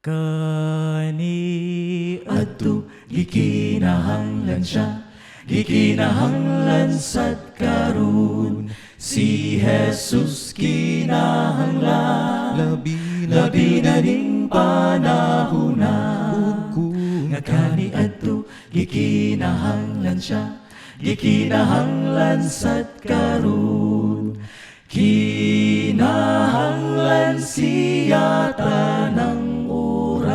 Kani adto gikinahanglan siya, gikinahanglan sad karon. Si Jesus kinahanglan, labi na ning panahona. Nga kani adto gikinahanglan siya, gikinahanglan sad karon. Kinahanglan siya tanang oras.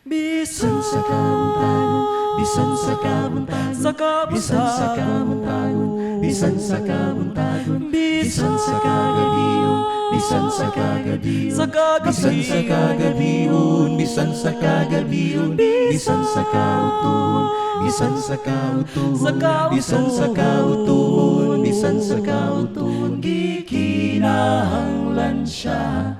Bisan sa kabuntagon, bisan sa kabuntagon, bisan sa kabuntagon, bisan sa kabuntagon, bisan sa kagabion, bisan sa kagabion, bisan sa kagabion, bisan sa kagabion, bisan sa kautuhon, bisan sa kautuhon, bisan sa kautuhon, bisan sa kautuhon, gikinahanglan siya.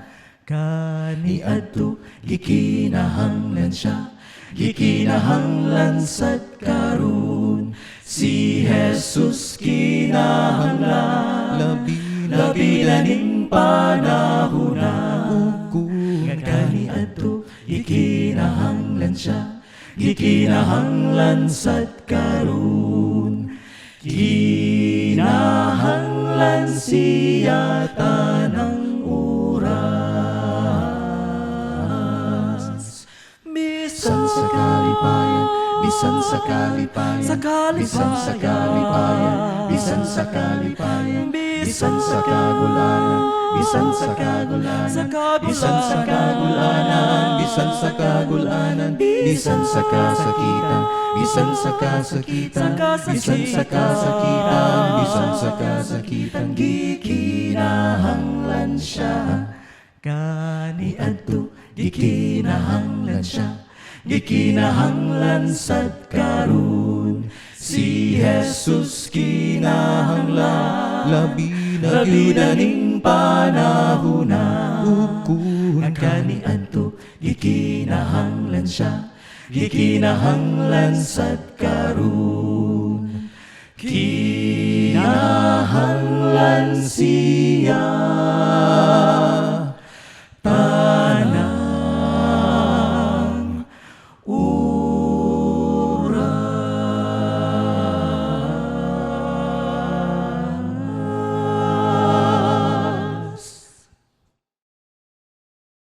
Kani adto gikinahanglan siya, gikinahanglan sad karon. Si Jesus kinahanglan, labi na ning panahona. Nga kani adto gikinahanglan siya, gikinahanglan sad karon. Kinahanglan siya tanang oras. Bisan sa kalipayan, bisan sa kalipayan, bisan sa kalipayan, bisan sa kalipayan, bisan sa kagulanan, bisan sa kagulanan, bisan sa kagulanan, bisan sa kagulanan, bisan sa kasakitan, bisan sa kasakitan, bisan sa kasakitan, bisan sa kasakitan, gikinahanglan siya. Kani adto gikinahanglan siya, gikinahanglan sad karon. Si Jesus kinahanglan, labi na ning panahona. Nga kani adto gikinahanglan siya, gikinahanglan sad karon. Kinahanglan siya